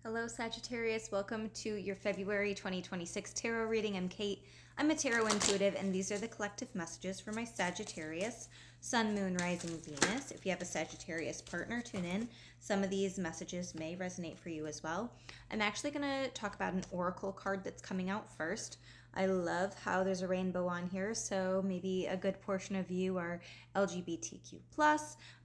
Hello, Sagittarius. Welcome to your February 2026 tarot reading. I'm Kate. I'm a tarot intuitive, and these are the collective messages for my Sagittarius, Sun, Moon, Rising, Venus. If you have a Sagittarius partner, tune in. Some of these messages may resonate for you as well. I'm actually going to talk about an oracle card that's coming out first. I love how there's a rainbow on here, so maybe a good portion of you are LGBTQ+,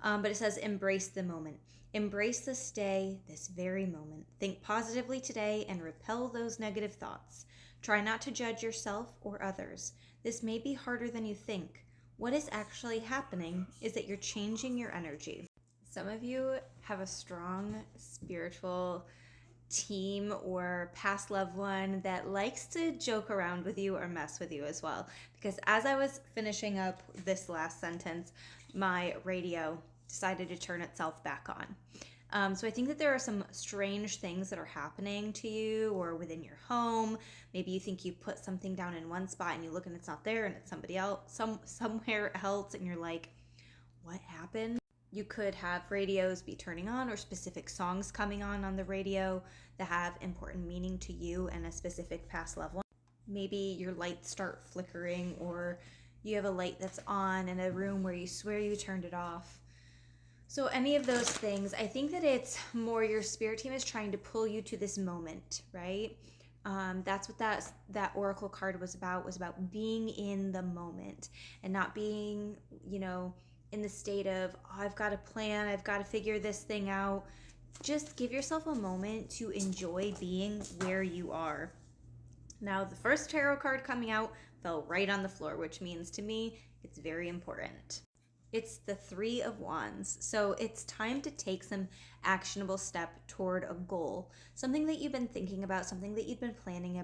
but it says embrace the moment. Embrace this day, this very moment. Think positively today and repel those negative thoughts. Try not to judge yourself or others. This may be harder than you think. What is actually happening is that you're changing your energy. Some of you have a strong spiritual team or past loved one that likes to joke around with you or mess with you as well. Because as I was finishing up this last sentence, my radio decided to turn itself back on. So I think that there are some strange things that are happening to you or within your home. Maybe you think you put something down in one spot and you look and it's not there and it's somebody else, somewhere else, and you're like, what happened? You could have radios be turning on or specific songs coming on the radio that have important meaning to you and a specific past loved one. Maybe your lights start flickering, or you have a light that's on in a room where you swear you turned it off. So any of those things, I think that it's more your spirit team is trying to pull you to this moment, right? That's what that oracle card was about being in the moment and not being, in the state of, oh, I've got a plan, I've got to figure this thing out. Just give yourself a moment to enjoy being where you are. Now, the first tarot card coming out fell right on the floor, which means to me it's very important. It's the Three of Wands. So it's time to take some actionable step toward a goal. Something that you've been thinking about, something that you've been planning,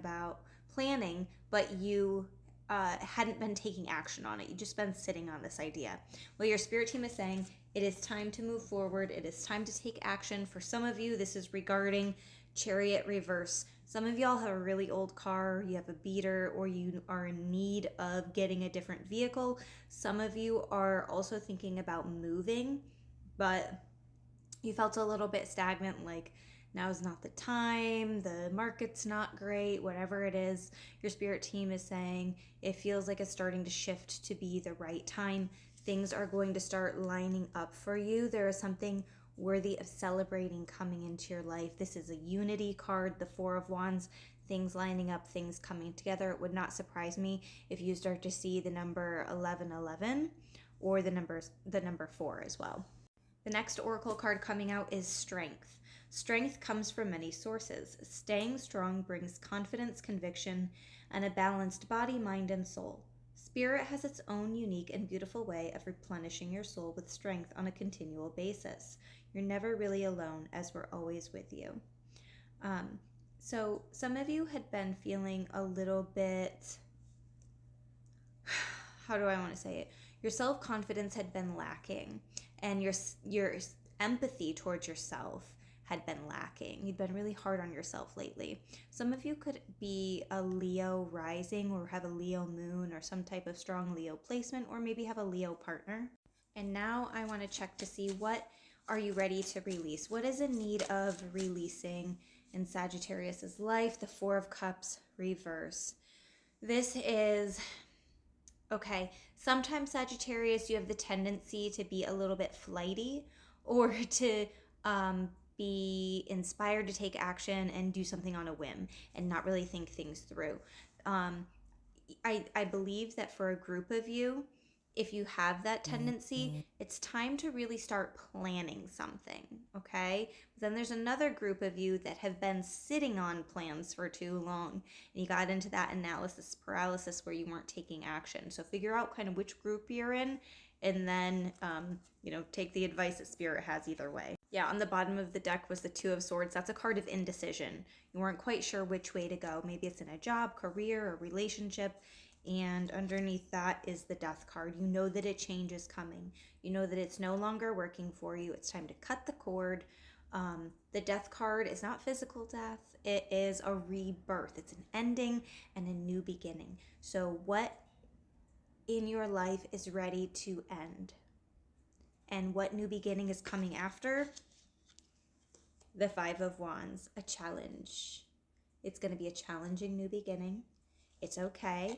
but you hadn't been taking action on it. You've just been sitting on this idea. Well, your spirit team is saying it is time to move forward. It is time to take action. For some of you, this is regarding Chariot reverse. Some of y'all have a really old car, you have a beater, or you are in need of getting a different vehicle. Some of you are also thinking about moving, but you felt a little bit stagnant, like now's not the time, the market's not great, whatever it is. Your spirit team is saying it feels like it's starting to shift to be the right time. Things are going to start lining up for you. There is something worthy of celebrating coming into your life. This is a unity card, the Four of Wands, things lining up, things coming together. It would not surprise me if you start to see the number 1111 or the number 4 as well. The next oracle card coming out is Strength. Strength comes from many sources. Staying strong brings confidence, conviction, and a balanced body, mind, and soul. Spirit has its own unique and beautiful way of replenishing your soul with strength on a continual basis. You're never really alone, as we're always with you. So some of you had been feeling a little bit, how do I want to say it? Your self-confidence had been lacking, and your empathy towards yourself had been lacking. You'd been really hard on yourself lately. Some of you could be a Leo rising or have a Leo moon or some type of strong Leo placement, or maybe have a Leo partner. And now I want to check to see, what are you ready to release? What is in need of releasing in Sagittarius's life? The Four of Cups reverse. This is, okay, sometimes Sagittarius, you have the tendency to be a little bit flighty, or to be inspired to take action and do something on a whim and not really think things through. I believe that for a group of you, if you have that tendency, it's time to really start planning something, okay? But then there's another group of you that have been sitting on plans for too long, and you got into that analysis paralysis where you weren't taking action. So figure out kind of which group you're in, and then, take the advice that Spirit has either way. Yeah, on the bottom of the deck was the Two of Swords. That's a card of indecision. You weren't quite sure which way to go. Maybe it's in a job, career, or relationship. And underneath that is the Death card. You know that a change is coming. You know that it's no longer working for you. It's time to cut the cord. The Death card is not physical death. It is a rebirth. It's an ending and a new beginning. So what in your life is ready to end? And what new beginning is coming after? the Five of Wands, a challenge. It's going to be a challenging new beginning. It's okay.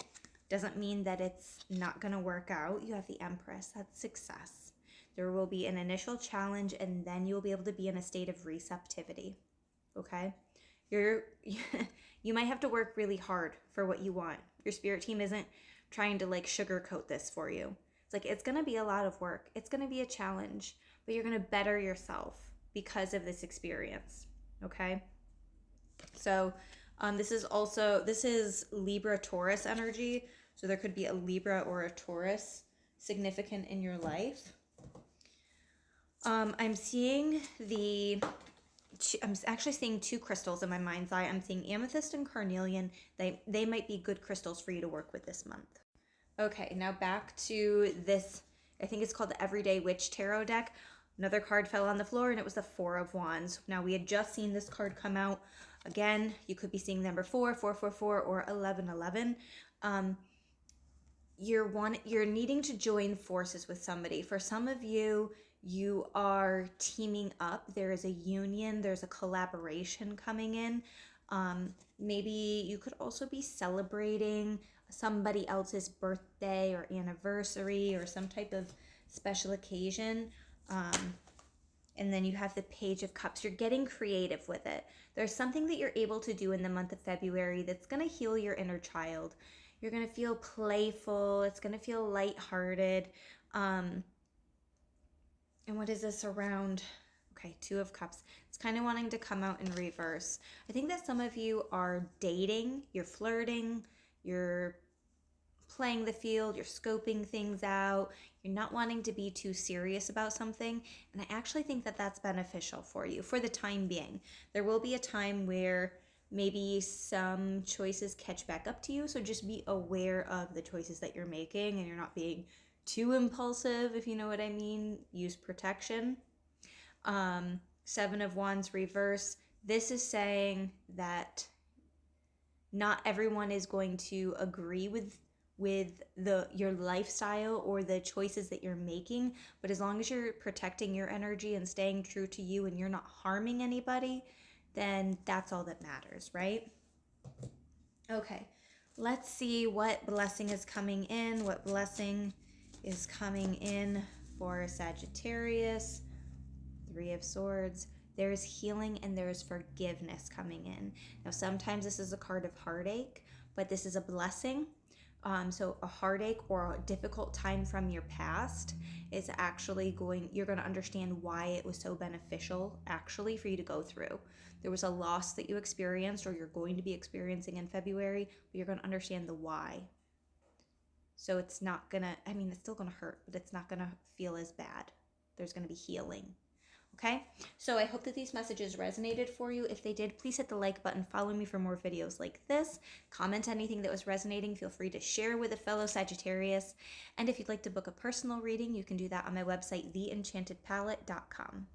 Doesn't mean that it's not going to work out. You have the Empress. That's success. There will be an initial challenge, and then you'll be able to be in a state of receptivity. Okay? You might have to work really hard for what you want. Your spirit team isn't trying to like sugarcoat this for you. It's like, it's going to be a lot of work. It's going to be a challenge, but you're going to better yourself because of this experience. Okay? So this is Libra Taurus energy. So there could be a Libra or a Taurus significant in your life. I'm actually seeing two crystals in my mind's eye. I'm seeing amethyst and carnelian. They might be good crystals for you to work with this month. Okay, now back to this, I think it's called the Everyday Witch Tarot deck. Another card fell on the floor, and it was the Four of Wands. Now, we had just seen this card come out. Again, you could be seeing number 4, 444, or 1111. You're needing to join forces with somebody. For some of you, you are teaming up. There is a union. There's a collaboration coming in. Maybe you could also be celebrating somebody else's birthday or anniversary or some type of special occasion. And then you have the Page of Cups. You're getting creative with it. There's something that you're able to do in the month of February that's going to heal your inner child. You're going to feel playful. It's going to feel lighthearted. And what is this around? Okay, Two of Cups. It's kind of wanting to come out in reverse. I think that some of you are dating, you're flirting, you're playing the field, you're scoping things out, you're not wanting to be too serious about something. And I actually think that that's beneficial for you for the time being. There will be a time where maybe some choices catch back up to you. So just be aware of the choices that you're making and you're not being too impulsive, if you know what I mean. Use protection. Seven of Wands reverse. This is saying that not everyone is going to agree with your lifestyle or the choices that you're making, but as long as you're protecting your energy and staying true to you and you're not harming anybody, then that's all that matters, right? Okay, let's see what blessing is coming in. What blessing is coming in for Sagittarius? Three of Swords. There's healing and there's forgiveness coming in. Now, sometimes this is a card of heartache, but this is a blessing. So a heartache or a difficult time from your past is actually you're going to understand why it was so beneficial actually for you to go through. There was a loss that you experienced or you're going to be experiencing in February, but you're going to understand the why. So it's not going to, it's still going to hurt, but it's not going to feel as bad. There's going to be healing. Okay, so I hope that these messages resonated for you. If they did, please hit the like button. Follow me for more videos like this. Comment anything that was resonating. Feel free to share with a fellow Sagittarius. And if you'd like to book a personal reading, you can do that on my website, theenchantedpalette.com.